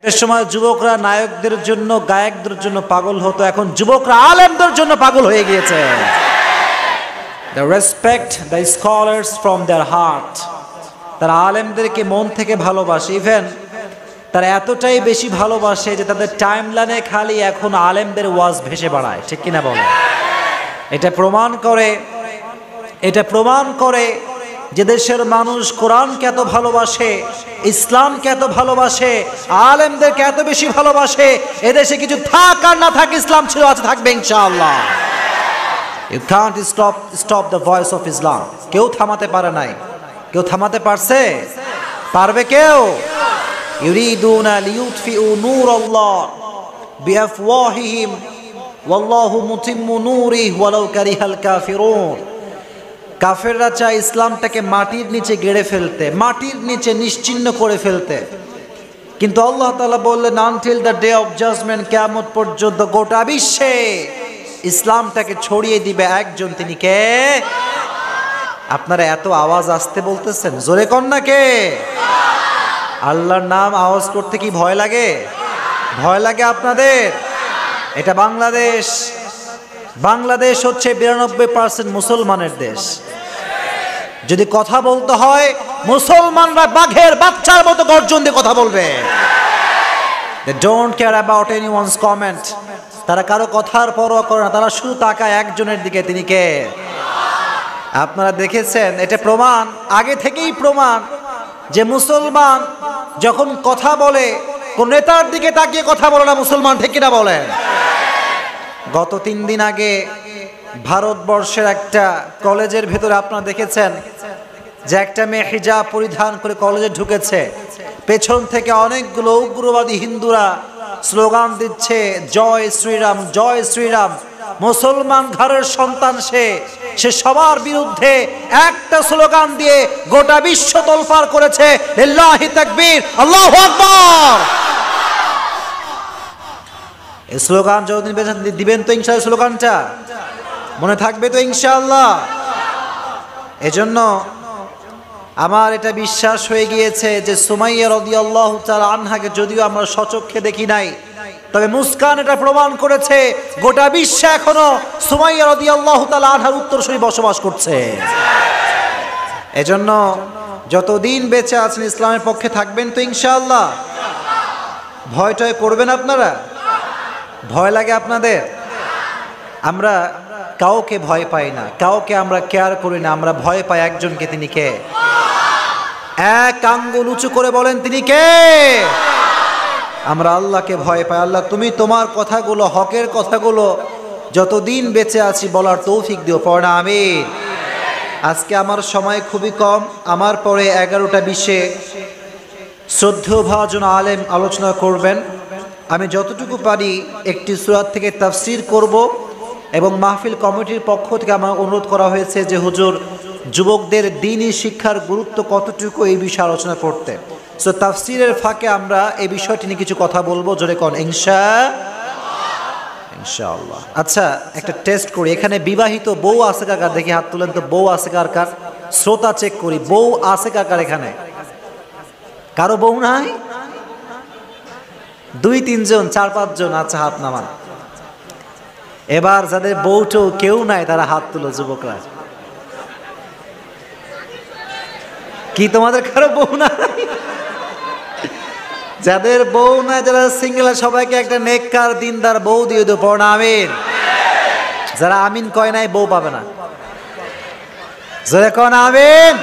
এর সময় যুবকরা নায়কদের জন্য গায়কদের জন্য পাগল হতো, এখন যুবকরা আলেমদের জন্য পাগল হয়ে গিয়েছে। They respect the scholars from their heart. তারা আলেমদেরকে মন থেকে ভালোবাসে, ইভেন তারা এতটাই বেশি ভালোবাসে যে তাদের টাইমলাইনে খালি এখন আলেমদের ওয়াজ ভেসে বেড়ায়, ঠিক কিনা বলে? এটা প্রমাণ করে যে দেশের মানুষ কোরআনকে এত ভালোবাসে, ইসলামকে এত ভালোবাসে, আলেমদেরকে এত বেশি ভালোবাসে, এদেশে কিছু থাক আর না থাক ইসলাম ছিল, আছে, থাকবে ইনশাআল্লাহ। You can't stop the voice of Islam. কেউ থামাতে পারে নাই। কেউ থামাতে পারছে? পারবে কেউ? ইউরিদুনা লিইউতফিউ নূরাল্লাহ বিআফওয়াহিহিম ওয়াল্লাহু মুতিম্মু নূরিহি ওয়ালাউ কারিহাল কাফিরুন। কাফেররা চায় ইসলামটাকে মাটির নিচে গেড়ে ফেলতে, মাটির নিচে নিশ্চিহ্ন করে ফেলতে, কিন্তু আল্লাহ তাআলা বললেন until the day of judgement, কিয়ামত পর্যন্ত গোটা বিশ্বে ইসলামটাকে ছড়িয়ে দিবে একজন, তিনি কে? আপনারা এত আওয়াজ আসতে বলতেছেন, জোরে কর না কে? আল্লাহর নাম আওয়াজ করতে কি ভয় লাগে? ভয় লাগে আপনাদের? এটা বাংলাদেশ হচ্ছে 92% মুসলমানের দেশ। যদি কথা বলতে হয় মুসলমানরা বাঘের বাচ্চার মতো গর্জন দিয়ে কথা বলবে। They don't care about anyone's comment. তারা কারো কথার পরোয়া করে না, তারা শুধু তাকায় একজনের দিকে, তিনি কে? আপনারা দেখেছেন, এটা প্রমাণ, আগে থেকেই প্রমাণ যে মুসলমান যখন কথা বলে কোন নেতার দিকে তাকিয়ে কথা বলে না, মুসলমান, ঠিক কিনা বলেন? গত 3 দিন আগে ভারতবর্ষের একটা কলেজের ভেতরে আপনারা দেখেছেন যে একটা মেয়ে হিজাব পরিধান করে কলেজে ঢুকেছে, পেছন থেকে অনেকগুলো উগ্রবাদী হিন্দুরা স্লোগান দিচ্ছে জয় শ্রীরাম, জয় শ্রীরাম। মুসলমান ঘরের সন্তান সে সবার বিরুদ্ধে একটা স্লোগান দিয়ে গোটা বিশ্ব তোলপাড় করেছে, লিল্লাহি তাকবীর, আল্লাহু আকবার। এই স্লোগান যতদিন দিবেন তো ইনশাআল্লাহ, স্লোগানটা মনে থাকবে তো ইনশাআল্লাহ। এজন্য আমার এটা বিশ্বাস হয়ে গিয়েছে যে সুমাইয়া রাদিয়াল্লাহু তাআলা আনহাকে যদিও আমরা সচক্ষে দেখি নাই, তবে মুস্কান এটা প্রমাণ করেছে গোটা বিশ্বে এখনো সুমাইয়া রাদিয়াল্লাহু তাআলা আনহার উত্তরসূরি বসবাস করছে। এজন্য যতদিন বেঁচে আছেন ইসলামের পক্ষে থাকবেন তো ইনশাআল্লাহ। ভয় টয় করবেন আপনারা? ভয় লাগে আপনাদের? আমরা কাউকে ভয় পাই না, কাউকে আমরা কেয়ার করি না, আমরা ভয় পাই একজনকে, তিনি কে? এক আঙ্গুল উঁচু করে বলেন, তিনি কে? আমরা আল্লাহকে ভয় পাই। আল্লাহ তুমি তোমার কথাগুলো, হকের কথাগুলো যতদিন বেঁচে আছি বলার তৌফিক দিও, পড়া আমিন। আজকে আমার সময় খুবই কম, আমার পরে 11টা 20-এ শ্রদ্ধেয় ভাজন আলেম আলোচনা করবেন। আমি যতটুকু পারি একটি সূরা থেকে তাফসীর করব, এবং মাহফিল কমিটির পক্ষ থেকে আমার অনুরোধ করা হয়েছে যে হুজুর যুবকদের দ্বীনি শিক্ষার গুরুত্ব কতটুকু এই বিষয়ে আলোচনা করতে। সো তাফসীরের ফাঁকে আমরা এই বিষয়টি নিয়ে কিছু কথা বলবো, জোরে কোন ইনশাআল্লাহ। আচ্ছা, একটা টেস্ট করি, এখানে বিবাহিত বউ আছে কার? দেখি হাত তুলেন তো, বউ আছে কার? শ্রোতা চেক করি, বউ আছে কার এখানে? কারো বউ নাই? 2-3 জন, 4-5 জন, আচ্ছা হাত নামান। এবার যাদের বউটো কেউ নাই তারা হাত তুলো, যুবকরা। কি তোমাদের কারো বউ নাই? যাদের বউ নাই, যারা সিঙ্গেল, সবাইকে একটা নেককার দিনদার বউ দিয়ে দেবো, পড়া আমিন। যারা আমিন কয় নাই বউ পাবে না, যারা কোন আমিন।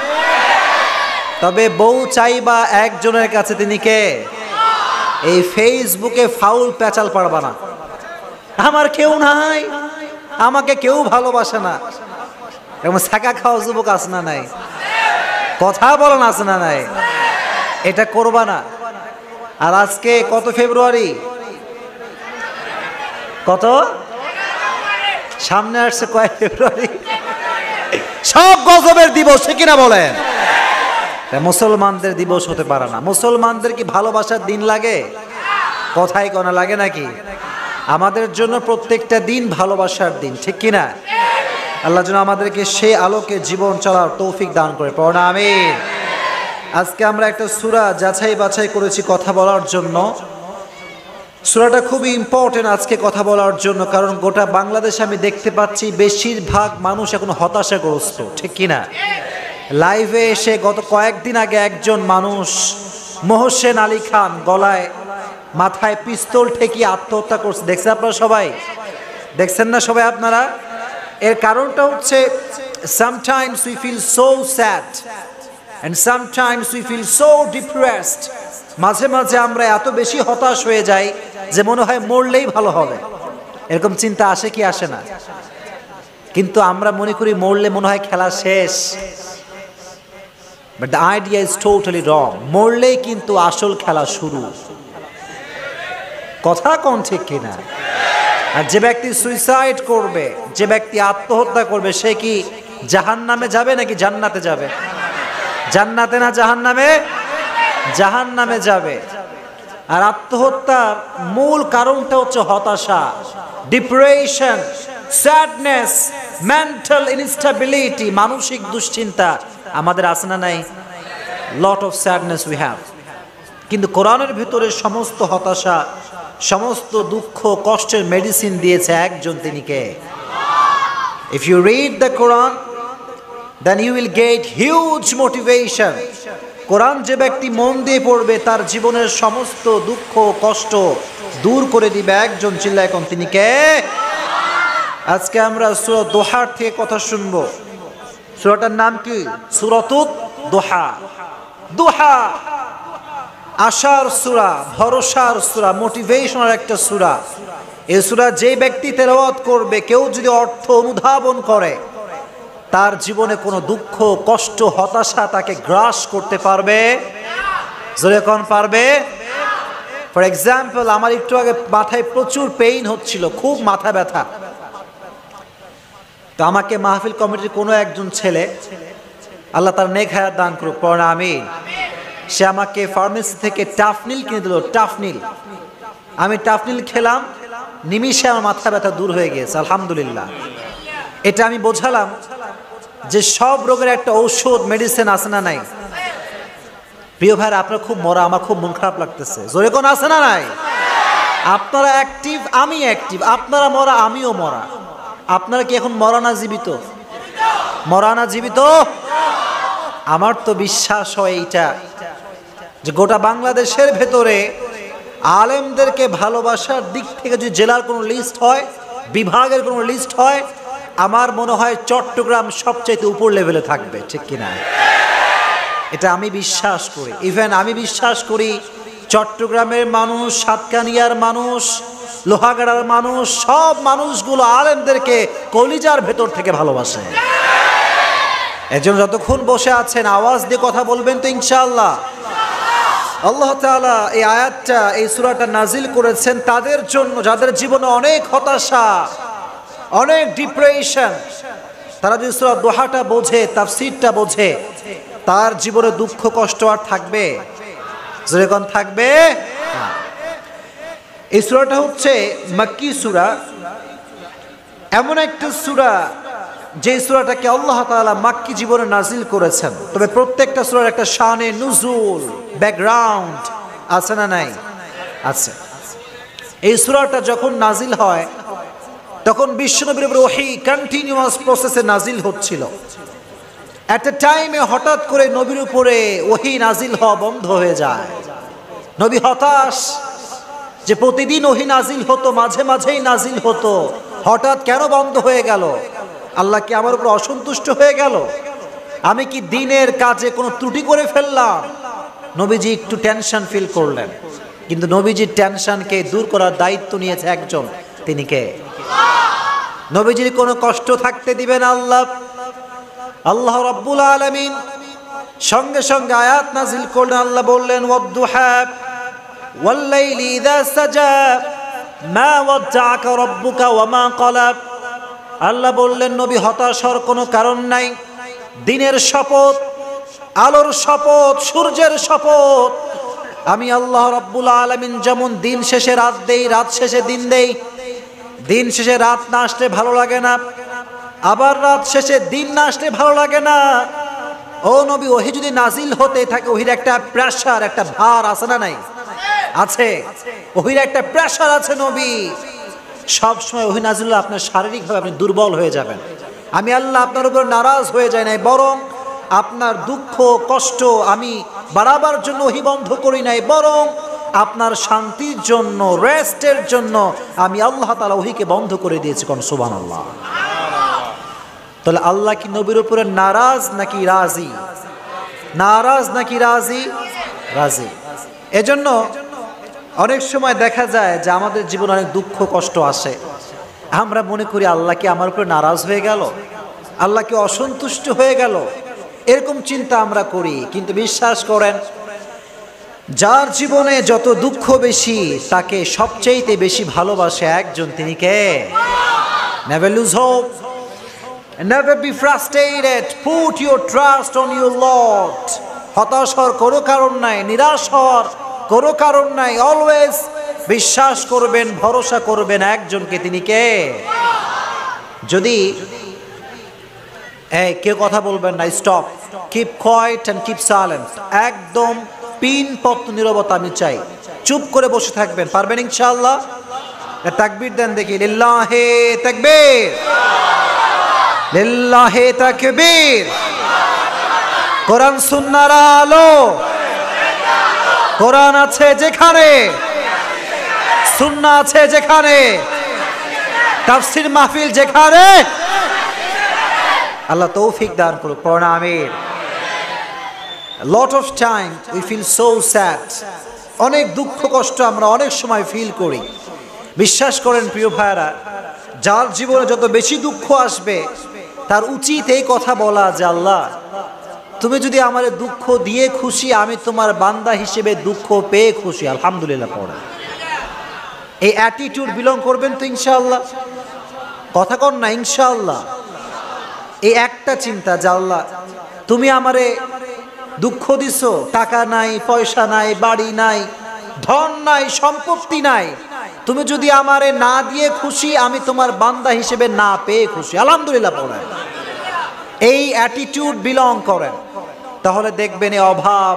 তবে বউ চাইবা একজনের কাছে, তিনি কে? এই ফেসবুকে ফাউল পেঁচাল পারবা না, আমার কেউ নাই, আমাকে কেউ ভালোবাসে না, এরকম ছাকা খাওয়া যুবক আছে না নাই? কথা বলেন আছে না নাই? এটা করবা না। আর আজকে কত ফেব্রুয়ারি? কত? সামনে আসছে কয় ফেব্রুয়ারি? সব গজবের দিবস, কিনা বলেন? মুসলমানদের দিবস হতে পারে না। মুসলমানদের কি ভালোবাসার দিন লাগে? কথাই কোনা লাগে নাকি? আমাদের জন্য প্রত্যেকটা দিন ভালোবাসার দিন, ঠিক কিনা? আল্লাহ যেন আমাদেরকে সেই আলোকে জীবন চলার তৌফিক দান করে, পড়া আমিন। আজকে আমরা একটা সূরা যাচাই বাছাই করেছি কথা বলার জন্য, সূরাটা খুবই ইম্পর্টেন্ট আজকে কথা বলার জন্য, কারণ গোটা বাংলাদেশে আমি দেখতে পাচ্ছি বেশিরভাগ মানুষ এখন হতাশাগ্রস্ত, ঠিক কিনা? লাইভে এসে গত কয়েকদিন আগে একজন মানুষ, মোহসেন আলী খান, গলায় মাথায় পিস্তল ঠেকিয়ে আত্মহত্যা করছে। দেখছেন আপনারা সবাই? দেখছেন না সবাই আপনারা? এর কারণটা হচ্ছে sometimes we feel so sad and sometimes we feel so depressed. মাঝে মাঝে আমরা এত বেশি হতাশ হয়ে যাই যে মনে হয় মরলেই ভালো হবে, এরকম চিন্তা আসে কি আসে না? কিন্তু আমরা মনে করি মরলে মনে হয় খেলা শেষ, but the idea is totally wrong. মরলেই কিন্তু আসল খেলা শুরু। কথা কোন ঠিক কিনা? আর যে ব্যক্তি সুইসাইড করবে, যে ব্যক্তি আত্মহত্যা করবে, সে কি জাহান্নামে যাবে নাকি জান্নাতে যাবে? জান্নাতে না জাহান্নামে? জাহান্নামে যাবে। আর আত্মহত্যার মূল কারণটা হচ্ছে হতাশা, ডিপ্রেশন, স্যাডনেস, মেন্টাল ইনস্টেবিলিটি, মানসিক দুশ্চিন্তা আমাদের আছে না নাই? Lot of sadness we have. কিন্তু কোরআনের ভিতরে সমস্ত হতাশা, সমস্ত দুঃখ কষ্টের মেডিসিন দিয়েছে একজন, তিনি কে? If you read the Quran, then you will get huge motivation. কোরআন যে ব্যক্তি মন দিয়ে পড়বে তার জীবনের সমস্ত দুঃখ কষ্ট দূর করে দিবে একজন। চিল্লায় কোন, তিনি কে? আজকে আমরা সূরা দোহার থেকে কথা শুনবো। সূরাটার নাম কি? সূরাতুদ দোহা। দোহা আশার সূরা, ভরসার সূরা, মোটিভেশনাল একটা সূরা। এই সূরা যে ব্যক্তি তেলাওয়াত করবে, কেউ যদি অর্থ অনুধাবন করে, তার জীবনে কোনো দুঃখ কষ্ট হতাশা তাকে গ্রাস করতে পারবে? জোরে কোন পারবে? ফর এক্সাম্পল, আমার একটু আগে মাথায় প্রচুর পেইন হচ্ছিল, খুব মাথা ব্যথা। তো আমাকে মাহফিল কমিটির কোনো একজন ছেলে, আল্লাহ তার নেক হায়াত দান করুক, পড়না আমিন, সে আমাকে ফার্মেসি থেকে টাফনিল কিনে দিল। টাফনিল, আমি টাফনিল খেলাম, নিমিষে আমার মাথা ব্যথা দূর হয়ে গিয়েছে, আলহামদুলিল্লাহ। এটা আমি বোঝালাম যে সব রোগের একটা ঔষধ, মেডিসিন আছে না নাই? প্রিয় ভাইরা, আপনার খুব মরা, আমার খুব মন খারাপ লাগতেছে। জোরে কোন আছে না নাই? আপনারা অ্যাক্টিভ, আমি অ্যাক্টিভ, আপনারা মরা, আমিও মরা। আপনারা কি এখন মরা না জীবিত? মরা না জীবিত? আমার তো বিশ্বাস হয় এইটা, যে গোটা বাংলাদেশের ভেতরে আলেমদেরকে ভালোবাসার দিক থেকে যদি জেলার কোনো লিস্ট হয়, বিভাগের কোনো লিস্ট হয়, আমার মনে হয় চট্টগ্রাম সবচাইতে উপর লেভেলে থাকবে, ঠিক কিনা? এটা আমি বিশ্বাস করি। ইভেন আমি বিশ্বাস করি চট্টগ্রামের মানুষ, সাতকানিয়ার মানুষ, লোহাগাড়ার মানুষ, সব মানুষগুলো আলেমদেরকে কলিজার ভেতর থেকে ভালোবাসে। এজন্য যতক্ষণ বসে আছেন আওয়াজ দিয়ে কথা বলবেন তো ইনশাআল্লাহ। আল্লাহ তাআলা এই আয়াতটা, এই সূরাটা নাজিল করেছেন তাদের জন্য যাদের জীবনে অনেক হতাশা, অনেক ডিপ্রেশন। তারা যদি সূরা দোহাটা বোঝে, তাফসীরটা বোঝে, তার জীবনে দুঃখ কষ্ট আর থাকবে? যেরকম থাকবে। এই সূরাটা হচ্ছে মাক্কি সূরা, এমন একটা সূরা যে সূরাটাকে আল্লাহ তাআলা মাক্কি জীবনে নাজিল করেছেন। তবে প্রত্যেকটা সূরার একটা শানে নুজুল, ব্যাকগ্রাউন্ড আছে না নাই? আছে। এই সূরাটা যখন নাজিল হয় তখন বিশ্বনবীর উপর ওহী কন্টিনিউয়াস প্রসেসে নাজিল হচ্ছিল। এট এ টাইমে হঠাৎ করে নবীর উপরে ওহী নাজিল হওয়া বন্ধ হয়ে যায়। নবী হতাশ যে প্রতিদিন ওহী নাজিল হতো, মাঝে মাঝেই নাজিল হতো, হঠাৎ কেন বন্ধ হয়ে গেল? আল্লাহ কি আমার উপর অসন্তুষ্ট হয়ে গেল? আমি কি দিনের কাজে কোনো ত্রুটি করে ফেললাম? নবীজি একটু টেনশন ফিল করলেন। কিন্তু নবীজির টেনশনকে দূর করার দায়িত্ব নিয়েছে একজন, তিনি কে? নবীজির কোনো কষ্ট থাকতে দিবেন আল্লাহ। আল্লাহ রাব্বুল আলামিন সঙ্গে সঙ্গে আয়াত নাজিল করলেন। আল্লাহ বললেন, ওয়াদ-দুহা ওয়াল-লাইলি ইযা সাজা মা ওয়াদ্দাআকা রাব্বুকা ওয়া মা ক্বালা। আল্লাহ বললেন, নবী হতাশ হওয়ার কোনো কারণ নাই। দিনের শপথ, আলোর শপথ, সূর্যের শপথ, আমি আল্লাহ রাব্বুল আলামিন যেমন দিন শেষে রাত দেই, রাত শেষে দিন দেই, দিন শেষে রাত না আসলে ভালো লাগে না, আবার রাত শেষে দিন না আসলে ভালো লাগে না। ও নবী, ওহী যদি নাজিল হতে থাকে, ওহীর একটা প্রেসার, একটা ভার আছে না নাই? আছে। ওহির একটা প্রেশার আছে নবী, সব সময় ওহি নাজিল আপনার শারীরিকভাবে আপনি দুর্বল হয়ে যাবেন। আমি আল্লাহ আপনার উপর নারাজ হয়ে যাই নাই, বরং আপনার দুঃখ কষ্ট আমি বাড়াবার জন্য ওহি বন্ধ করি নাই, বরং আপনার শান্তির জন্য, রেস্টের জন্য আমি আল্লাহ তাআলা ওহিকে বন্ধ করে দিয়েছি। কোন সুবহানাল্লাহ। তাহলে আল্লাহ কি নবীর উপরে নারাজ নাকি রাজি? নারাজ নাকি রাজি? রাজি। এজন্য অনেক সময় দেখা যায় যে আমাদের জীবনে অনেক দুঃখ কষ্ট আসে, আমরা মনে করি আল্লাহ কি আমার উপরে নারাজ হয়ে গেল, আল্লাহ কি অসন্তুষ্ট হয়ে গেল, এরকম চিন্তা আমরা করি। কিন্তু বিশ্বাস করেন, যার জীবনে যত দুঃখ বেশি তাকে সবচেয়ে বেশি ভালোবাসে একজন, তিনি কে? Never lose hope, never be frustrated, put your trust on your Lord. হতাশ হওয়ার কোনো কারণ নাই, নিরাশ হওয়ার কোনো কারণ নাই। অলওয়েজ বিশ্বাস করবেন, ভরসা করবেন একজনকে, তিনি কে? যদি কেউ কথা বলবেন না, stop, keep quiet and keep silent, একদম পিনপক্ত নীরবতা আমি চাই, চুপ করে বসে থাকবেন। পারবেন ইনশাআল্লাহ? তাকবীর দেন দেখি, লিল্লাহে তাকবীর, লিল্লাহে তাকবীর। কোরআন সুন্নাহর আলো, কোরআন আছে যেখানে, সুন্নাহ আছে যেখানে, তাফসীর মাহফিল যেখানে, আল্লাহ তৌফিক দান করুক, পড়না আমিন। Lot of time we feel so sad, অনেক দুঃখ কষ্ট আমরা অনেক সময় ফিল করি। বিশ্বাস করেন প্রিয় ভাইরা, যার জীবনে যত বেশি দুঃখ আসবে তার উচিত এই কথা বলা যে আল্লাহ তুমি যদি আমার দুঃখ দিয়ে খুশি, আমি তোমার বান্দা হিসেবে দুঃখ পেয়ে খুশি, আলহামদুলিল্লাহ পড়ে। এই অ্যাটিটিউড বিলং করবেন তো ইনশাআল্লাহ? কথা কন না ইনশাআল্লাহ? এই একটা চিন্তা যে আল্লাহ তুমি আমারে দুঃখ দিছো, টাকা নাই, পয়সা নাই, বাড়ি নাই, ধন নাই, সম্পত্তি নাই, তুমি যদি আমারে না দিয়ে খুশি, আমি তোমার বান্দা হিসেবে না পেয়ে খুশি, আলহামদুলিল্লাহ পড়েন। এই অ্যাটিটিউড বিলং করেন, তাহলে দেখবেন এই অভাব,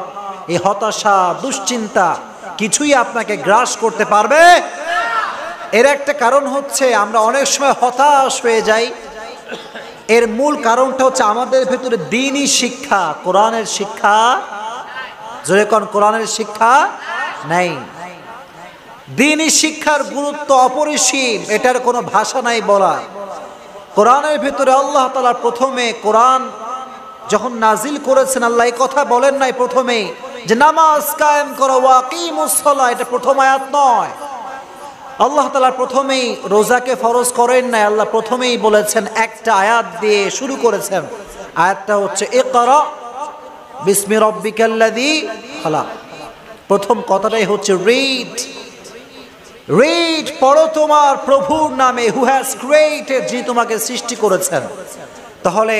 এই হতাশা, দুশ্চিন্তা কিছুই আপনাকে গ্রাস করতে পারবে। এর একটা কারণ হচ্ছে আমরা অনেক সময় হতাশ হয়ে যাই, এর মূল কারণটা হচ্ছে আমাদের ভেতরে দ্বীনি শিক্ষা, কোরআনের শিক্ষা, জোরে কোন কোরআনের শিক্ষা নাই। দ্বীনি শিক্ষার গুরুত্ব অপরিসীম, এটার কোনো ভাষা নাই বলা। কোরআনের ভেতরে আল্লাহ তাআলা প্রথমে কোরআন যখন নাজিল করেছেন, আল্লাহ এই কথা বলেন নাই প্রথমে যে নামাজ কায়েম করো, ওয়াকিমুস সালাহ, এটা প্রথম আয়াত নয়। আল্লাহ তাআলা প্রথমেই রোজাকে ফরজ করেন নাই, আল্লাহ প্রথমেই বলেছেন, একটা আয়াত দিয়ে শুরু করেছেন। আয়াতটা হচ্ছে ইকরা বিসমি রাব্বিকাল্লাযী খালাক। প্রথম কথাটাই হচ্ছে রিড, রিড, পড়ো তোমার প্রভুর নামে, হু হ্যাজ ক্রিয়েটেড, যিনি তোমাকে সৃষ্টি করেছেন। তাহলে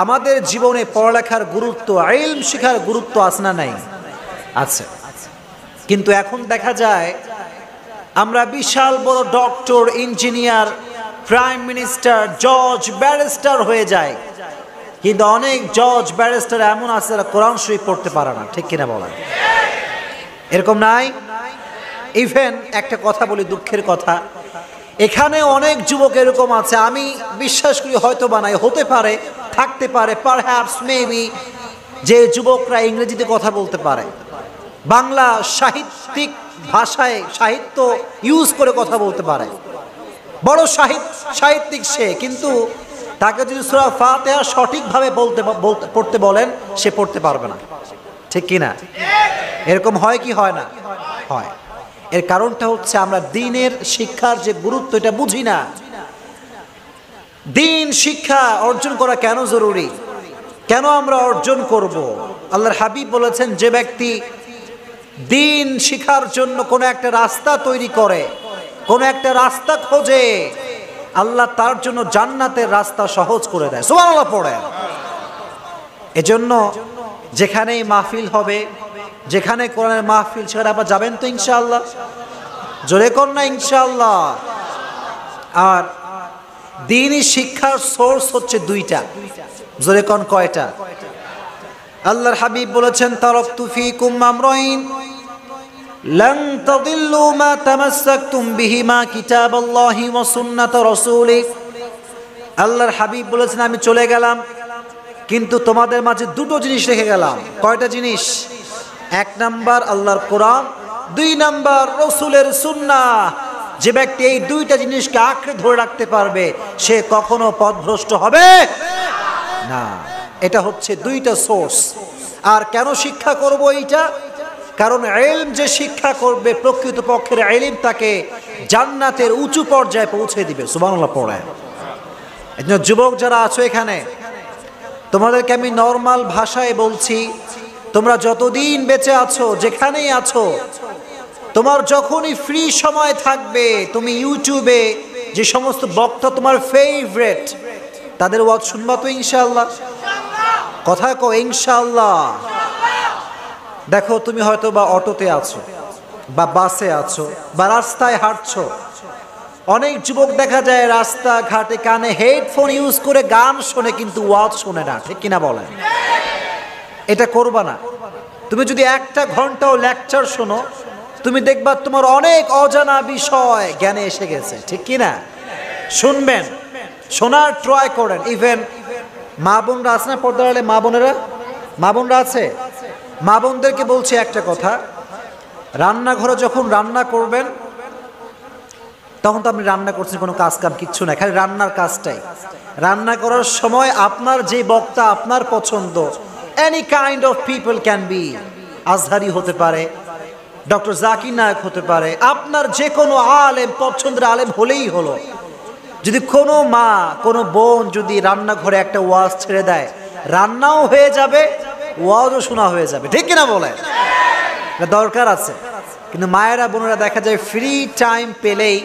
আমাদের জীবনে পড়ালেখার গুরুত্ব, ইলম শিখার গুরুত্ব আছে না নাই? আছে। কিন্তু এখন দেখা যায় আমরা বিশাল বড় ডক্টর, ইঞ্জিনিয়ার, প্রাইম মিনিস্টার, জজ, ব্যারিস্টার হয়ে যায়, কিন্তু অনেক জজ ব্যারিস্টার এমন আছে যারা কোরআন শরীফ পড়তে পারে না, ঠিক কিনা বলেন? এরকম নাই? ইভেন একটা কথা বলি, দুঃখের কথা, এখানে অনেক যুবক এরকম আছে, আমি বিশ্বাস করি হয়তো বানাই, হতে পারে, থাকতে পারে, পারহ্যাপস মেবি, যে যুবকরা ইংরেজিতে কথা বলতে পারে, বাংলা সাহিত্যিক ভাষায় সাহিত্য ইউজ করে কথা বলতে পারে, বড় সাহিত্যিক সে, কিন্তু তাকে যদি সূরা ফাতিহা সঠিকভাবে পড়তে বলেন, সে পড়তে পারবে না, ঠিক কিনা? এরকম হয় কি হয় না? হয়। এর কারণটা হচ্ছে আমরা দ্বীনের শিক্ষার যে গুরুত্ব এটা বুঝি না। দ্বীন শিক্ষা অর্জন করা কেন জরুরি, কেন আমরা অর্জন করব? আল্লাহর হাবিব বলেছেন, যে ব্যক্তি দ্বীন শিখার জন্য কোনো একটা রাস্তা তৈরি করে, কোনো একটা রাস্তা খোঁজে, আল্লাহ তার জন্য জান্নাতের রাস্তা সহজ করে দেয়। সুবহানাল্লাহ পড়েন। এজন্য যেখানেই মাহফিল হবে, যেখানে কোরআনের মাহফিল, সেখানে আবার যাবেন তো ইনশাআল্লাহ? জোরে কর না ইনশাআল্লাহ। আর দ্বীনি শিক্ষার সোর্স হচ্ছে দুইটা, জোরে কোন কয়টা? আল্লাহর হাবিব বলেছেন, তারাকতু ফীকুম আমরাইন লান তাদিল্লু মা তামাসসাকতুম বিহিমা কিতাবাল্লাহি ওয়া সুন্নাত রাসূলি। আল্লাহর হাবিব বলেছেন আমি চলে গেলাম কিন্তু তোমাদের মাঝে দুটো জিনিস রেখে গেলাম। কয়টা জিনিস? এক নাম্বার আল্লাহর কোরআন, দুই নাম্বার রাসূলের সুন্নাহ। যে ব্যক্তি এই দুইটা জিনিসকে আঁকড়ে ধরে রাখতে পারবে সে কখনো পথভ্রষ্ট হবে না। এটা হচ্ছে দুইটা সোর্স। আর কেন শিক্ষা করব এইটা? কারণ ইলম যে শিক্ষা করবে প্রকৃতপক্ষের ইলম তাকে জান্নাতের উঁচু পর্যায়ে পৌঁছে দিবে। সুবহানাল্লাহ পড়ে। একজন যুবক যারা আছো এখানে, তোমাদেরকে আমি নর্মাল ভাষায় বলছি, তোমরা যতদিন বেঁচে আছো, যেখানেই আছো, তোমার যখনই ফ্রি সময় থাকবে তুমি ইউটিউবে যে সমস্ত বক্তা তোমার ফেভারিট তাদের ওয়াজ শুনবা তো ইনশাআল্লাহ? কথা কও ইনশাআল্লাহ। দেখো তুমি হয়তো বা অটোতে আছো বা বাসে আছো বা রাস্তায় হাঁটছো, অনেক যুবক দেখা যায় রাস্তাঘাটে কানে হেডফোন ইউজ করে গান শোনে কিন্তু ওয়াজ শোনে না, ঠিক কিনা বলেন? এটা করবা না। তুমি যদি একটা ঘন্টাও লেকচার শোনো তুমি দেখবা তোমার অনেক অজানা বিষয় জ্ঞানে এসে গেছে, ঠিক কিনা? শুনবেন, শোনার ট্রাই করেন। ইভেন মা বোনরা আছে না পর্দার আড়ালে, মা বোনরা আছে, মা বোনদেরকে বলছি একটা কথা, রান্নাঘরে যখন রান্না করবেন তখন তো আপনি রান্না করছেন, কোনো কাজ কাম কিচ্ছু না, খালি রান্নার কাজটাই। রান্না করার সময় আপনার যে বক্তা আপনার পছন্দ, any kind of people can be, Azhari হতে পারে, ডক্টর জাকির নায়ক হতে পারে, আপনার যে কোনো আলেম, পছন্দের আলেম হলেই হলো। যদি কোনো মা কোনো বোন যদি রান্নাঘরে একটা ওয়াজ ছেড়ে দেয়, রান্নাও হয়ে যাবে ওয়াজও শোনা হয়ে যাবে, ঠিক কিনা বলে? দরকার আছে। কিন্তু মায়েরা বোনেরা দেখা যায় ফ্রি টাইম পেলেই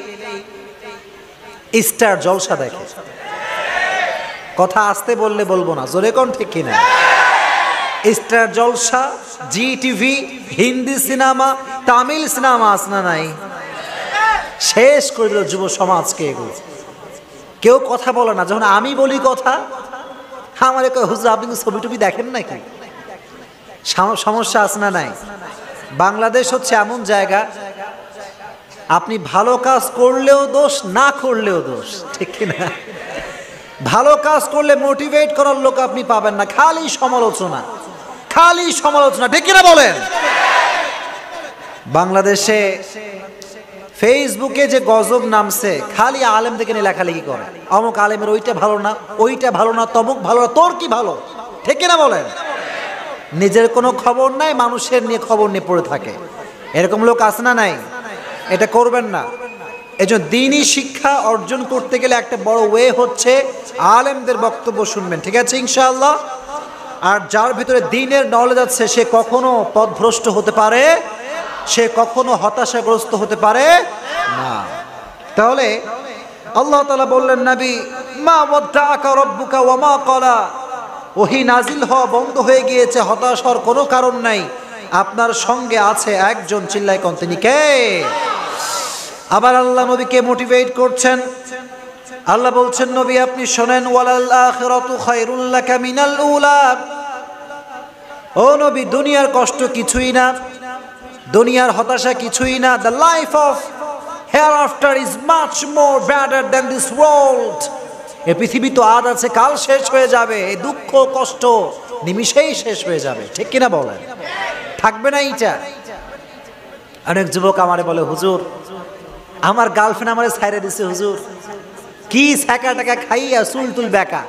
স্টার জলসা দেখে। কথা আসতে বললে বলবো না, জোরে কোন ঠিক কিনা? Star Jalsa, Zee TV, Hindi cinema, Tamil cinema আসনা নাই, শেষ করে দিল যুব সমাজকে এগুলো। কেউ কথা বলে না, যখন আমি বলি কথা আমার হুজুর আপনি ছবি টবি দেখেন নাকি? সমস্যা আসনা নাই। বাংলাদেশ হচ্ছে এমন জায়গা, আপনি ভালো কাজ করলেও দোষ, না করলেও দোষ, ঠিক কিনা? ভালো কাজ করলে মোটিভেট করার লোক আপনি পাবেন না, খালি সমালোচনা, খালি সমালোচনা, ঠিক কিনা বলেন? বাংলাদেশে ফেসবুকে যে গজব নামছে, খালি আলেম থেকে নিয়ে লেখালেখি করে, অমুক আলেমের ওইটা ভালো না, ওইটা ভালো না, তমুক ভালো না, তোর কি ভালো, ঠিক কিনা বলেন? নিজের কোনো খবর নাই, মানুষের নিয়ে খবর নিয়ে পড়ে থাকে। এরকম লোক আছে না নাই? এটা করবেন না। এজন্য দ্বীনি শিক্ষা অর্জন করতে গেলে একটা বড় ওয়ে হচ্ছে আলেমদের বক্তব্য শুনবেন, ঠিক আছে ইনশাআল্লাহ? আর যার ভিতরে দ্বীনের নলেজ আছে সে কখনো পথভ্রষ্ট হতে পারে, সে কখনো হতাশাগ্রস্ত হতে পারে না। তাহলে আল্লাহ তাআলা বললেন, নবী মা ওয়াদ্দাআকা রাব্বুকা ওয়া মা ক্বালা, ওহী নাজিল হওয়া বন্ধ হয়ে গিয়েছে, হতাশ হওয়ার কোনো কারণ নাই, আপনার সঙ্গে আছে একজন, চিল্লায় কোন, তিনি কে? আবার আল্লাহ নবীকে মোটিভেট করছেন। আল্লাহ বলছেন, নবী আপনি শোনেন, ওয়ালাল আখিরাতু খায়রুল লাকা মিনাল উলা। ও নবী দুনিয়ার কষ্ট কিছুই না, দুনিয়ার হতাশা কিছুই না। The life of hereafter is much more better than this world. এই পৃথিবী তো আজ আছে কাল শেষ হয়ে যাবে, এই দুঃখ কষ্ট নিমিষেই শেষ হয়ে যাবে, ঠিক কিনা বলেন? থাকবে না এইটা। অনেক যুবক আমারে বলে, হুজুর আমার গার্লফ্রেন্ড আমারে ছাইরে দিছে, হুজুর কি ছ্যাঁকা টাকা খাইয়া চুল তুল বেকা,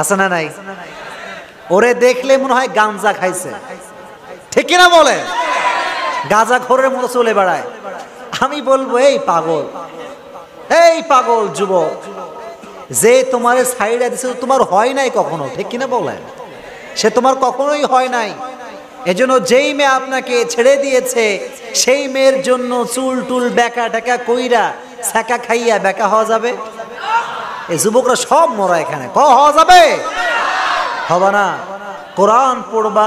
আছে না নাই? ওরে দেখলে মনে হয় গাঞ্জা খাইছে, ঠিক কিনা বলে? গাঁজা খোরের মতো চলে বেড়ায়। আমি বলবো, এই পাগল, এই পাগল যুবক, যে তোমারে ছাইড়া দিছে তোমার হয় নাই কখনো, ঠিক কিনা বলেন? সে তোমার কখনোই হয় নাই। এজন্য যেই মেয়ে আপনাকে ছেড়ে দিয়েছে সেই মেয়ের জন্য চুল টুল বেকা টেকা কইরা ছ্যাঁকা খাইয়া বেকা হওয়া যাবে? এই যুবকরা সব মরা এখানে, হওয়া যাবে? হবে না। কোরআন পড়বা,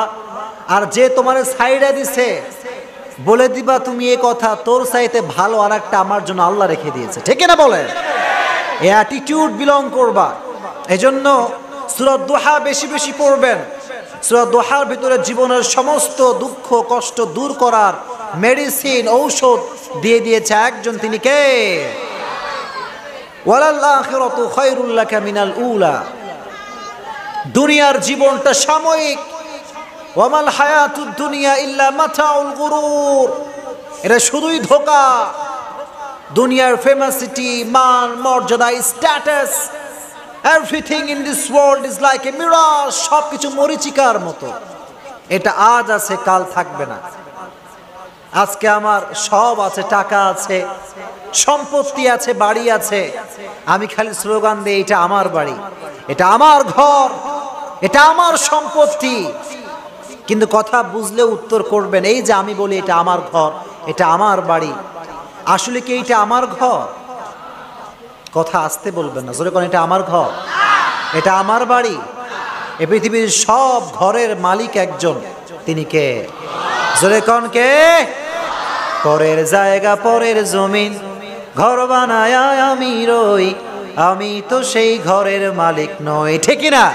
আর যে তোমারে ছাইড়া দিছে বলে দিবা তুমি এই কথা, তোর চাইতে ভালো আর একটা আমার জন্য আল্লাহ রেখে দিয়েছে, ঠিক না বলেন? এই অ্যাটিটিউড বিলং করবা। এজন্য সূরা দুহা বেশি বেশি পড়বেন। সূরা দুহার ভিতরে জীবনের সমস্ত দুঃখ কষ্ট দূর করার মেডিসিন, ঔষধ দিয়ে দিয়েছে একজন, তিনি কে? ওয়ালাল আখিরাতু খায়রুল লাকা মিনাল উলা। দুনিয়ার জীবনটা সাময়িক। ওয়ামাল হায়াতুদ দুনিয়া ইল্লা মাতাউল গুরুর। এটা শুধুই ধোঁকা। দুনিয়ার ফেমাসিটি, মান, মর্যাদা, status, everything in this world is like a mirage. সবকিছু মরিচিকার মতো। এটা আজ আছে, কাল থাকবে না। আজকে আমার সব আছে, টাকা আছে, সম্পত্তি আছে, বাড়ি আছে, আমি খালি স্লোগান দিই এটা আমার বাড়ি, এটা আমার ঘর, এটা আমার সম্পত্তি। কিন্তু কথা বুঝলে উত্তর করবেন, এই যে আমি বলি এটা আমার ঘর, এটা আমার বাড়ি, আসলে কি এটা আমার ঘর? কথা আসতে বলবেন না, জোরে কোন এটা আমার ঘর, এটা আমার বাড়ি। এ পৃথিবীর সব ঘরের মালিক একজন, তিনি কে? জোরে কোন কে? পরের জায়গা পরের জমিন ঘর বানায় আমি রই, আমি তো সেই ঘরের মালিক নই। ঠিক না?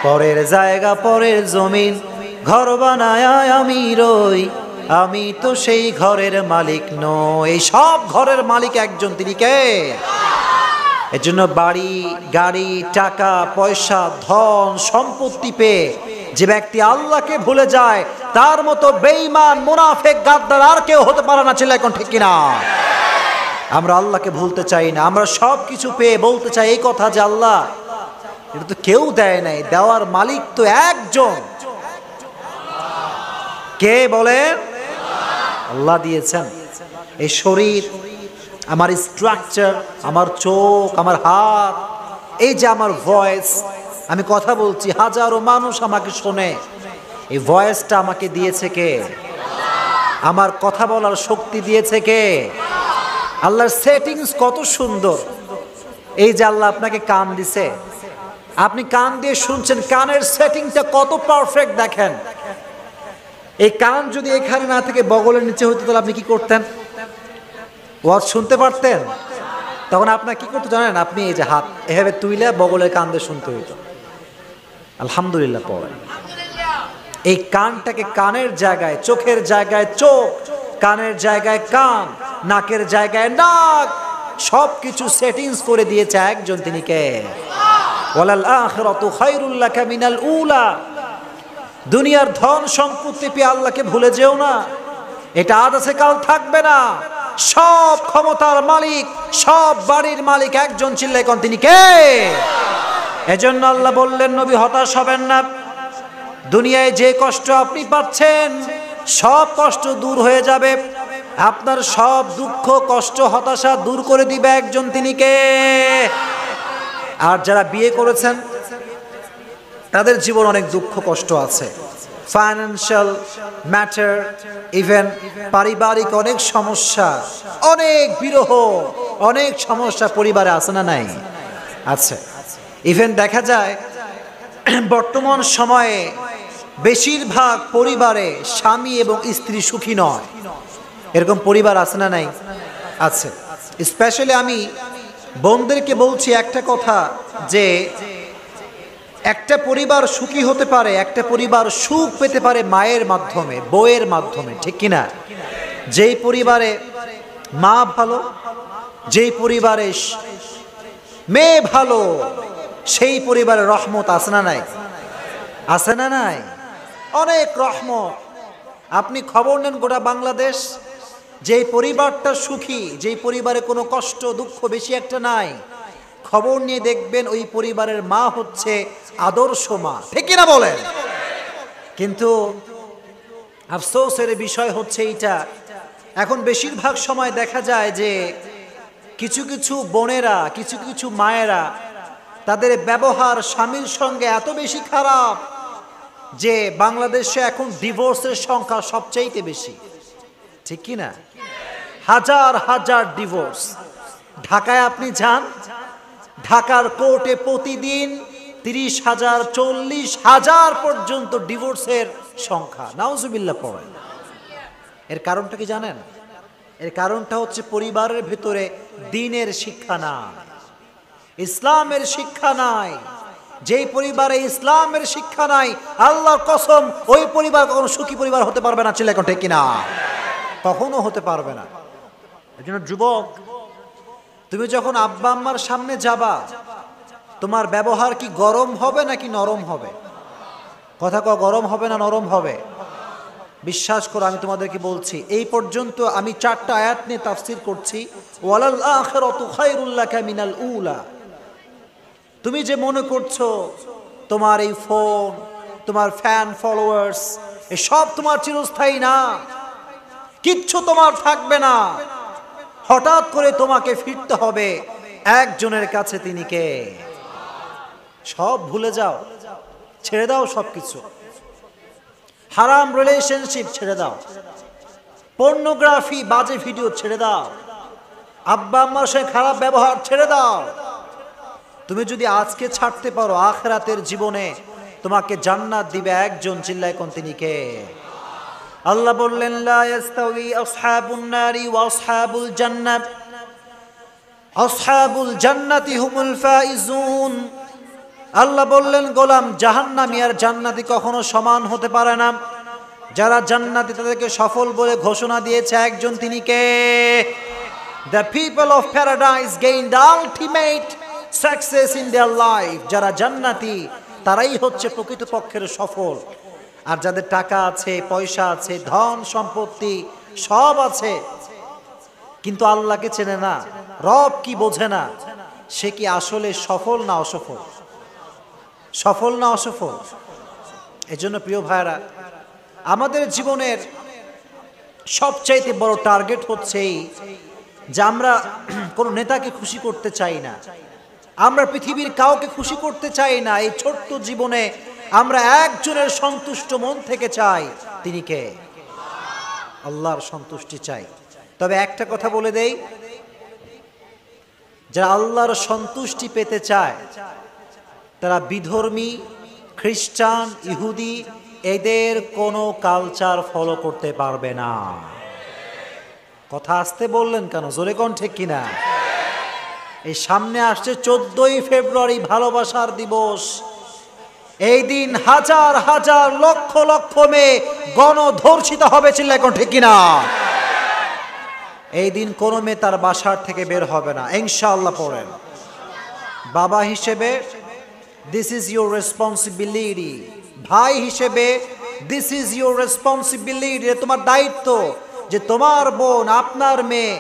পরের জায়গা পরের জমিন ঘর বানায় আমি রই, আমি তো সেই ঘরের মালিক নই। এই সব ঘরের মালিক একজন, তিনি কে? এর জন্য বাড়ি, গাড়ি, টাকা পয়সা, ধন সম্পত্তি পেয়ে যে ব্যক্তি আল্লাহকে ভুলে যায়, তার মতো বেঈমান, মুনাফিক, গাদ্দার আর কেউ হতে পারে না। ছিল এখন ঠিক কিনা? আমরা আল্লাহকে ভুলতে চাই না। আমরা সব কিছু পেয়ে বলতে চাই এই কথা যে আল্লাহ এটা তো কেউ দেয় নাই, দেওয়ার মালিক তো একজন। কে বলেন? আল্লাহ দিয়েছেন। এই শরীর, আমার স্ট্রাকচার, আমার চোখ, আমার হাত, এই যে আমার ভয়েস, আমি কথা বলছি, হাজারো মানুষ আমাকে শোনে, এই ভয়েসটা আমাকে দিয়েছে কে? আমার কথা বলার শক্তি দিয়েছে কে? আল্লাহর সেটিংস কত সুন্দর। এই যে আল্লাহ আপনাকে কান দিছে, আপনি কান দিয়ে শুনছেন, কানের সেটিংটা কত পারফেক্ট দেখেন। এই কান যদি এখানে না থেকে বগলের নিচে হতো তাহলে আপনি কি করতেন? ওয়াজ শুনতে পারতেন? তখন আপনার কি করতে জানেন? আপনি এই যে হাত এভাবে তুইলে বগলের কান দিয়ে শুনতে হইতো। আলহামদুলিল্লাহ পড়েন। এই কানটাকে কানের জায়গায়, চোখের জায়গায় চোখ, কানের জায়গায় কান, নাকের জায়গায় নাক, সবকিছু সেটিংস করে দিয়েছে একজন, তিনি কে? ওয়ালাল আখিরাতু খায়রুল লাকা মিনাল উলা। দুনিয়ার ধন সম্পত্তি পেয়ে আল্লাহকে ভুলে যেও না, এটা আজ আছে, কাল থাকবে না। সব ক্ষমতার মালিক, সব বাড়ির মালিক একজন, চিল্লায় কোন, তিনি কে? এজন্য আল্লাহ বললেন, নবী হতাশ হবেন না। দুনিয়ায় যে কষ্ট আপনি পাচ্ছেন, সব কষ্ট দূর হয়ে যাবে। আপনার সব দুঃখ, কষ্ট, হতাশা দূর করে দিবে একজন, তিনি কে? আর যারা বিয়ে করেছেন তাদের জীবন অনেক দুঃখ কষ্ট আছে, ফাইন্যান্সিয়াল ম্যাটার, ইভেন পারিবারিক অনেক সমস্যা, অনেক বিরহ, অনেক সমস্যা পরিবারে আছে না নাই? আছে। ইভেন দেখা যায় বর্তমান সময়ে বেশিরভাগ পরিবারে স্বামী এবং স্ত্রী সুখী নয়। এরকম পরিবার আছে না নাই? আছে। স্পেশালি আমি বোনদেরকে বলছি একটা কথা, যে একটা পরিবার সুখী হতে পারে, একটা পরিবার সুখ পেতে পারে মায়ের মাধ্যমে, বউয়ের মাধ্যমে। ঠিক কিনা? যেই পরিবারে মা ভালো, যেই পরিবারে মেয়ে ভালো, সেই পরিবারে রহমত আছে না নাই? আছে না নাই? অনেক রহমত। আপনি খবর নেন গোটা বাংলাদেশ, যেই পরিবারটা সুখী, যেই পরিবারে কোনো কষ্ট দুঃখ বেশি একটা নাই, খবর নিয়ে দেখবেন ওই পরিবারের মা হচ্ছে আদর্শ মা। ঠিক কিনা বলেন? কিন্তু আফসোসের বিষয় হচ্ছে এইটা, এখন বেশিরভাগ সময় দেখা যায় যে কিছু কিছু বোনেরা, কিছু কিছু মায়েরা, তাদের ব্যবহার স্বামীর সঙ্গে এত বেশি খারাপ যে বাংলাদেশে এখন ডিভোর্সের সংখ্যা সবচাইতে বেশি। ঠিক কিনা? হাজার হাজার ডিভোর্স। ঢাকায় আপনি যান, ঢাকার কোর্টে প্রতিদিন 30,000, 40,000 পর্যন্ত ডিভোর্সের সংখ্যা। নাউজুবিল্লাহ পড়েন। এর কারণটা কি জানেন? এর কারণটা হচ্ছে পরিবারের ভিতরে দ্বীনের শিক্ষা নাই, ইসলামের শিক্ষা নাই। যেই পরিবারে ইসলামের শিক্ষা নাই, আল্লাহর কসম ওই পরিবার কখনো সুখী পরিবার হতে পারবে না। ছিল এখন ঠিক কিনা? কখনো হতে পারবে না। এই জন্য যুবক, তুমি যখন আব্বা আম্মার সামনে যাবা, তোমার ব্যবহার কি গরম হবে নাকি নরম হবে? কথা গরম হবে না নরম হবে? বিশ্বাস করো, আমি তোমাদেরকে বলছি, এই পর্যন্ত আমি 4টা আয়াত নিয়ে তাফসীর করছি। ওয়ালাল আখিরাতু খায়রুল লাকা মিনাল উলা। তুমি যে মনে করছো তোমার এই ফোন, তোমার ফ্যান ফলোয়ার্স, এসব তোমার চিরস্থায়ী না, কিচ্ছু তোমার থাকবে না। হঠাৎ করে তোমাকে ফিরতে হবে একজনের কাছে, তিনি কে? সব ভুলে যাও, ছেড়ে দাও সবকিছু। হারাম রিলেশনশিপ ছেড়ে দাও, পর্নোগ্রাফি বাজে ভিডিও ছেড়ে দাও, আব্বা আম্মার সাথে খারাপ ব্যবহার ছেড়ে দাও। তুমি যদি আজকে ছাড়তে পারো, আখিরাতের জীবনে তোমাকে জান্নাত দিবে একজন। চিল্লায় কোন, তিনি কে? আল্লাহ বললেন, লা ইয়াস্তাউই আসহাবুন নারি ওয়া আসহাবুল জান্নাহ, আসহাবুল জান্নাতি হুমুল ফাইজুন। আল্লাহ বললেন, গোলাম, জাহান্নামী আর জান্নাতি কখনো সমান হতে পারে না। যারা জান্নাতি তাদেরকে সফল বলে ঘোষণা দিয়েছে একজন, তিনি কে? The people of paradise gain the ultimate success in their life. যারা জান্নাতি তারাই হচ্ছে প্রকৃতপক্ষের সফল। আর যাদের টাকা আছে, পয়সা আছে, ধন সম্পত্তি সব আছে, কিন্তু আল্লাহকে চেনে না, রব কি বোঝে না, সে কি আসলে সফল না অসফল? সফল না অসফল? এজন্য প্রিয় ভাইরা, আমাদের জীবনের সবচাইতে বড় টার্গেট হচ্ছে এই যে আমরা কোনো নেতাকে খুশি করতে চাই না, আমরা পৃথিবীর কাউকে খুশি করতে চাই না। এই ছোট্ট জীবনে আমরা একজনের সন্তুষ্ট মন থেকে চাই, তিনি কে? আল্লাহর সন্তুষ্টি চাই। তবে একটা কথা বলে দেই, যারা আল্লাহর সন্তুষ্টি পেতে চায় তারা বিধর্মী, খ্রিস্টান, ইহুদি এদের কোনো কালচার ফলো করতে পারবে না। কথা আসতে বললেন কেন? জোরে কোন, ঠিক কিনা? এই সামনে আসছে 14ই ফেব্রুয়ারি, ভালোবাসার দিবস। এই দিন হাজার হাজার লক্ষ লক্ষ মেয়ে গণধর্ষিত হবে। চিল্লায় কোন, ঠিক কিনা? এই দিন কোনো মেয়ে তার বাসার থেকে বের হবে না, ইনশাআল্লাহ পড়েন। বাবা হিসেবে দিস ইজ ইউর রেসপন্সিবিলিটি, ভাই হিসেবে দিস ইজ ইউর রেসপন্সিবিলিটি, তোমার দায়িত্ব যে তোমার বোন, আপনার মেয়ে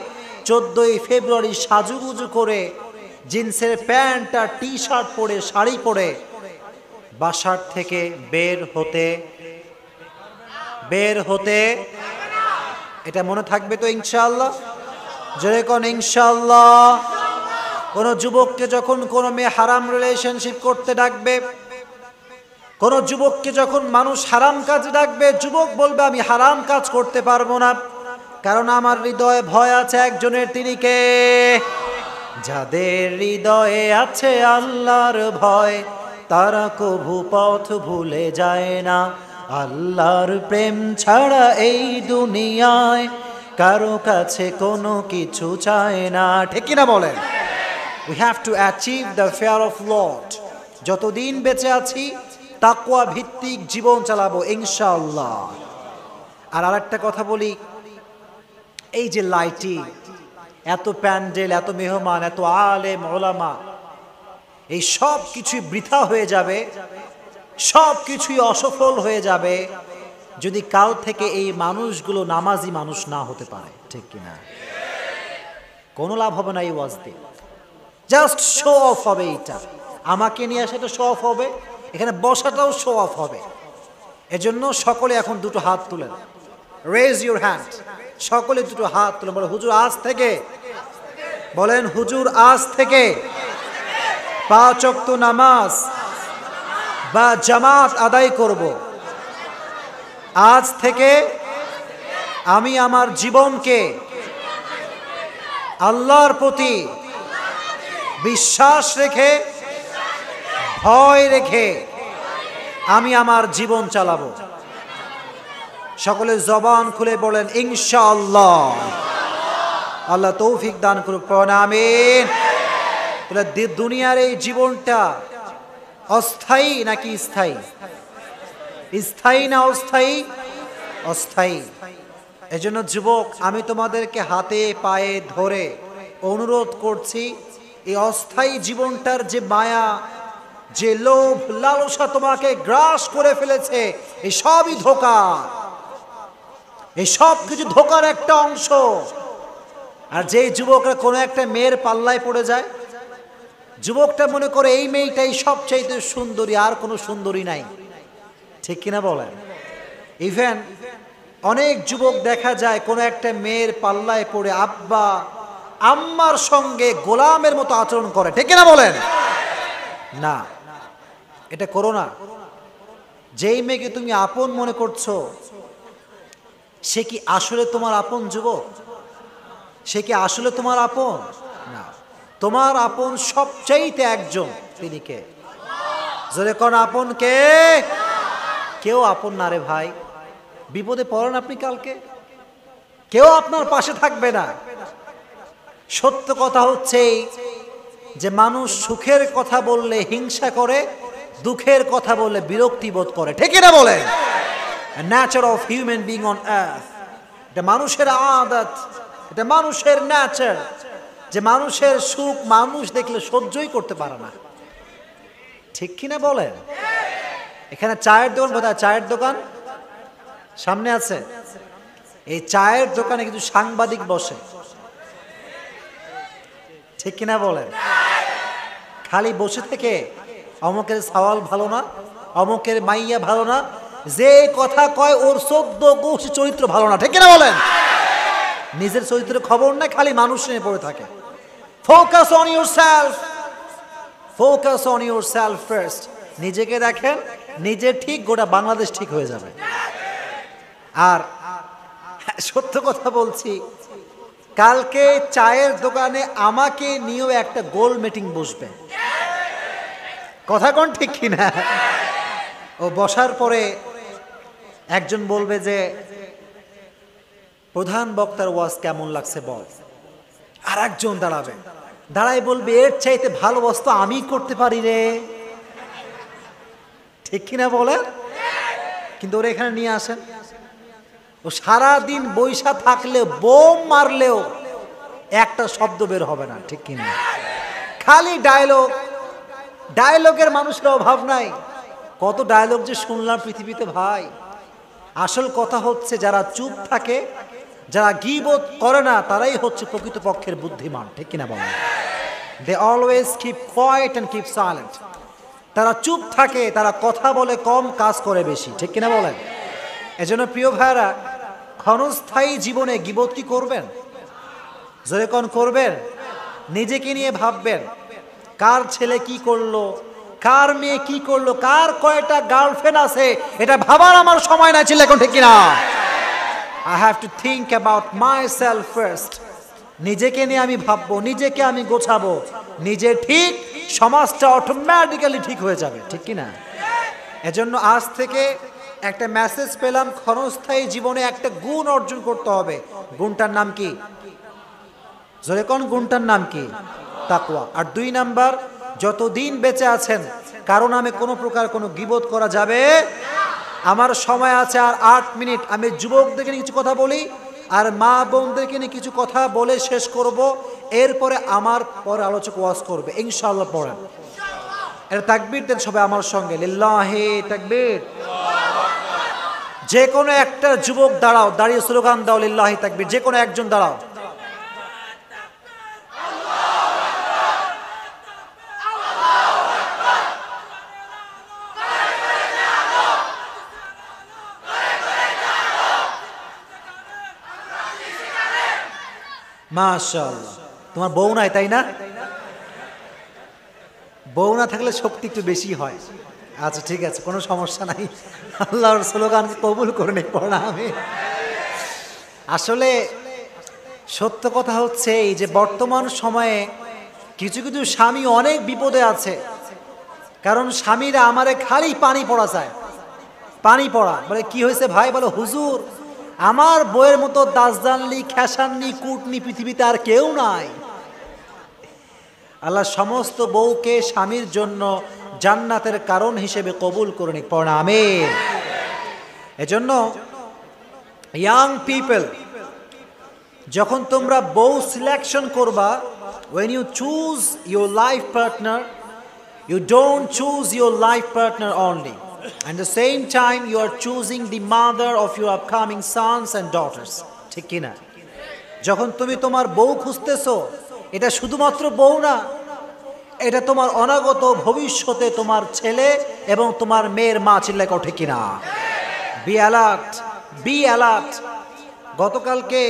14ই ফেব্রুয়ারি সাজুগুজু করে জিন্সের প্যান্ট আর টি শার্ট পরে, শাড়ি পরে বাসার থেকে বের হতে এটা মনে থাকবে তো ইনশাআল্লাহ? জোরে কোন ইনশাআল্লাহ। কোন যুবককে যখন কোন মেয়ে হারাম রিলেশনশিপ করতে ডাকবে, কোন যুবককে যখন মানুষ হারাম কাজে ডাকবে, যুবক বলবে আমি হারাম কাজ করতে পারবো না, কারণ আমার হৃদয়ে ভয় আছে একজনের, তিনি কে? যাদের হৃদয়ে আছে আল্লাহর ভয়, তারা কভু পথ ভুলে যায় না। আল্লাহর প্রেম ছাড়া এই দুনিয়ায় কারো কাছে কোনো কিছু চায় না। ঠিক কিনা বলেন? We have to achieve the fear of Lord. যতদিন বেঁচে আছি তাকওয়া ভিত্তিক জীবন চালাবো ইনশাআল্লাহ। আর আরেকটা কথা বলি, এই যে লাইটিং, এত প্যান্ডেল, এত মেহমান, এত আলেম ওলামা, এই সব কিছুই বৃথা হয়ে যাবে, সব কিছুই অসফল হয়ে যাবে যদি কাল থেকে এই মানুষগুলো নামাজি মানুষ না হতে পারে। ঠিক কিনা? কোনো লাভ হবে না এই ওয়াজ দিয়ে, জাস্ট শো অফ হবে। এটা আমাকে নিয়ে আসে, এটা শো অফ হবে, এখানে বসাটাও শো অফ হবে। এজন্য সকলে এখন দুটো হাত তুলেন, রেজ ইউর হ্যান্ড, সকলে দুটো হাত তুলে বলে, হুজুর আজ থেকে, বলেন হুজুর আজ থেকে 5 ওয়াক্ত নামাজ বা জামাত আদায় করব। আজ থেকে আমি আমার জীবনকে আল্লাহর প্রতি বিশ্বাস রেখে, ভয় রেখে আমি আমার জীবন চালাবো। সকলে জবান খুলে বলেন ইনশাআল্লাহ। আল্লাহ তৌফিক দান করুক, পড়েন আমিন। দুনিয়ার এই জীবনটা অস্থায়ী নাকি স্থায়ী? স্থায়ী না অস্থায়ী? অস্থায়ী। এজন্য যুবক, আমি তোমাদেরকে হাতে পায়ে ধরে অনুরোধ করছি, এই অস্থায়ী জীবনটার যে মায়া, যে লোভ লালসা তোমাকে গ্রাস করে ফেলেছে, এই সবই ধোঁকা, এই সব কিছু ধোঁকার একটা অংশ। আর যেই যুবকরা কোনো একটা মেয়ের পাল্লায় পড়ে যায়, যুবকটা মনে করে এই মেয়েটাই সবচাইতে সুন্দরী, আর কোনো সুন্দরী নাই। ঠিক কিনা বলেন? ইভেন অনেক যুবক দেখা যায় কোনো একটা মেয়ের পাল্লায় পড়ে আব্বা আম্মার সঙ্গে গোলামের মতো আচরণ করে। ঠিক কিনা বলেন? না, এটা করো না। যেই মেয়েকে তুমি আপন মনে করছো, সে কি আসলে তোমার আপন? যুবক, সে কি আসলে তোমার আপন? না, তোমার আপন সবচাইতে একজন, তিনি কে? জোরে কোন আপন কে? কেউ আপন না রে ভাই। বিপদে পড়েন আপনি কালকে, কেউ আপনার পাশে থাকবে না। সত্য কথা হচ্ছে যে মানুষ সুখের কথা বললে হিংসা করে, দুঃখের কথা বললে বিরক্তি বোধ করে। ঠিক না বলেন? Nature of human being on earth, এটা মানুষের আদত, এটা মানুষের নেচার, যে মানুষের সুখ মানুষ দেখলে সহ্যই করতে পারে না। ঠিক কিনা বলেন? এখানে চায়ের দোকান, বোধহয় চায়ের দোকান সামনে আছে, এই চায়ের দোকানে কিছু সাংবাদিক বসে। ঠিক কিনা বলেন? খালি বসে থেকে অমুকের সওয়াল ভালো না, অমুকের মাইয়া ভালো না, যে কথা কয় ওর 14 গোষ্ঠী চরিত্র ভালো না। ঠিক কিনা বলেন? নিজের চরিত্রের খবর নাই, খালি মানুষ নিয়ে পড়ে থাকে। Focus on yourself, focus on yourself first. নিজেকে দেখেন, নিজে ঠিক, গোটা বাংলাদেশ ঠিক হয়ে যাবে। আর সত্য কথা বলছি, কালকে চায়ের দোকানে আমাকে নিয়েও একটা গোল মিটিং বসবে। কথা কোন ঠিক কিনা? ও বসার পরে একজন বলবে যে প্রধান বক্তার ওয়াজ কেমন লাগছে বল। আর একজন দাঁড়াবে, দাঁড়াই বলবে এর চাইতে ভালো বস্তু আমি করতে পারি রে। ঠিক কিনা বলে? কিন্তু ওরা এখানে নিয়ে আসেন, ও সারাদিন বৈশা থাকলে বোম মারলেও একটা শব্দ বের হবে না। ঠিক কিনা? খালি ডায়লগ, ডায়লগের মানুষের অভাব নাই। কত ডায়লগ যে শুনলাম পৃথিবীতে ভাই। আসল কথা হচ্ছে যারা চুপ থাকে, যারা গীবত করে না, তারাই হচ্ছে প্রকৃতপক্ষের বুদ্ধিমান। ঠিক কিনা বলেন? They always keep quiet and keep silent. তারা চুপ থাকে, তারা কথা বলে কম, কাজ করে বেশি। ঠিক কিনা বলেন? এজন্য প্রিয় ভাইরা, ক্ষণস্থায়ী জীবনে গীবত কি করবেন? জোরে কোন করবেন? নিজেকে নিয়ে ভাববেন, কার ছেলে কি করলো, কার মেয়ে কি করলো, কার কয়টা গার্লফ্রেন্ড আছে, এটা ভাবার আমার সময় নাই। ছিল এখন ঠিক কিনা? I have to think about myself first. নিজেকে নিয়ে আমি ভাববো, নিজেকে আমি গোছাবো। নিজে ঠিক, সমাজটা অটোমেটিক্যালি ঠিক হয়ে যাবে। ঠিক কিনা? এজন্য আজ থেকে একটা মেসেজ পেলাম, ক্ষণস্থায়ী জীবনে একটা গুণ অর্জন করতে হবে। গুণটার নাম কি? জোরে কোন গুণটার নাম কি? তাকওয়া। আর 2 নাম্বার, যতদিন বেঁচে আছেন কারো নামে কোনো প্রকার কোনো গীবত করা যাবে। আমার সময় আছে আর 8 মিনিট। আমি যুবকদেরকে নিয়ে কিছু কথা বলি, আর মা বোনদেরকে নিয়ে কিছু কথা বলে শেষ করব। এরপরে আমার পরে আলোচক ওয়াজ করবে ইনশাআল্লাহ। পড়েন, এটা তাকবীর দেন সবাই আমার সঙ্গে, লিল্লাহি তাকবীর। যে কোনো একটা যুবক দাঁড়াও, দাঁড়িয়ে স্লোগান দাও লিল্লাহি তাকবীর। যে কোনো একজন দাঁড়াও। মাশাআল্লাহ। তোমার বউ নাই তাই না? বউ না থাকলে শক্তি একটু বেশি হয়। আচ্ছা ঠিক আছে, কোনো সমস্যা নাই। আল্লাহর স্লোগান কবুল করে নেই পড়া আমি। আসলে সত্য কথা হচ্ছে এই যে বর্তমান সময়ে কিছু কিছু স্বামী অনেক বিপদে আছে। কারণ স্বামীরা আমারে খালি পানি পড়া চায়, পানি পড়া। বলে কি হয়েছে ভাই? বলে হুজুর আমার বইয়ের মতো দাসদানলি, খেসাননি, কুটনি পৃথিবীতে আর কেউ নাই। আল্লাহ সমস্ত বউকে স্বামীর জন্য জান্নাতের কারণ হিসেবে কবুল করে নিক। পড়া আমিন। এজন্য ইয়াং পিপল, যখন তোমরা বউ সিলেকশন করবা, when you choose your life partner, you don't choose your life partner only. At the same time, you are choosing the mother of your upcoming sons and daughters. ঠিক কি না? যখন তুমি তোমার বউ খুঁজতেছো, এটা শুধুমাত্র বউ না, এটা তোমার অনাগত ভবিষ্যতে তোমার ছেলে এবং তোমার মেয়ের মা। চিল্লায় কও ঠিক কিনা? Be alert, be alert. গতকালকে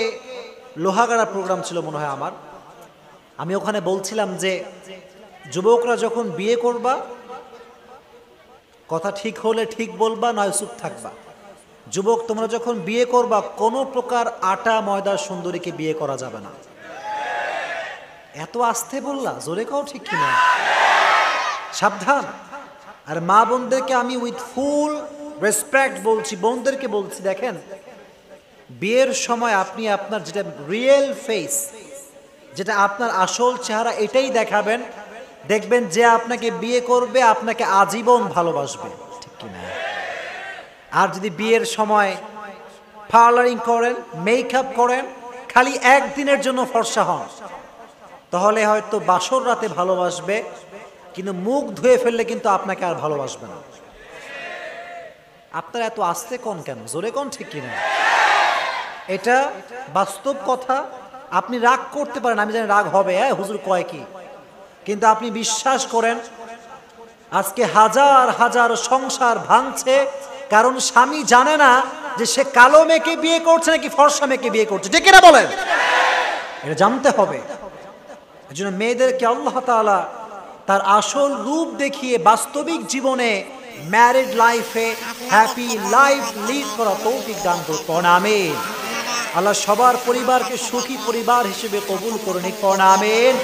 লোহাগাড়া প্রোগ্রাম ছিল মনে হয় আমার, আমি ওখানে বলছিলাম যে যুবকরা যখন বিয়ে করবা, কথা ঠিক হলে ঠিক বলবা, নয় চুপ থাকবা। যুবক তোমরা যখন বিয়ে করবা, কোনো প্রকার আটা ময়দার সুন্দরীকে বিয়ে করা যাবে না। এত আস্তে বললা, জোরে কও ঠিক কিনা? সাবধান। আর মা বোনদেরকে আমি উইথ ফুল রেসপেক্ট বলছি, বোনদেরকে বলছি, দেখেন বিয়ের সময় আপনি আপনার যেটা রিয়েল ফেস, যেটা আপনার আসল চেহারা, এটাই দেখাবেন। দেখবেন যে আপনাকে বিয়ে করবে আপনাকে আজীবন ভালোবাসবে। ঠিক কিনা? আর যদি বিয়ের সময় পার্লারিং করেন, মেকআপ করেন, খালি একদিনের জন্য ফর্সা হন, তাহলে হয়তো বাসর রাতে ভালোবাসবে, কিন্তু মুখ ধুয়ে ফেললে কিন্তু আপনাকে আর ভালোবাসবে না। আপনারা এত আস্তে কোন কেন? জোরে কোন ঠিক কিনা? এটা বাস্তব কথা। আপনি রাগ করতে পারেন, আমি জানি রাগ হবে, হ্যাঁ হুজুর কয় কি, কিন্তু আপনি বিশ্বাস করেন আজকে হাজার হাজার সংসার ভাঙছে, কারণ স্বামী জানে না যে সে কালো মেয়েকে বিয়ে করছে নাকি ফর্সা মেয়েকে বিয়ে করছে। ঠিক কিনা বলেন? এটা জানতে হবে। এই জন্য মেয়েদেরকে আল্লাহ তাআলা তার আসল রূপ দেখিয়ে বাস্তবিক জীবনে ম্যারিড লাইফে হ্যাপি লাইফ লিড করা তৌফিক দান করুন। আমিন। আল্লাহ সবার পরিবারকে সুখী পরিবার হিসেবে কবুল করুন। আমিন।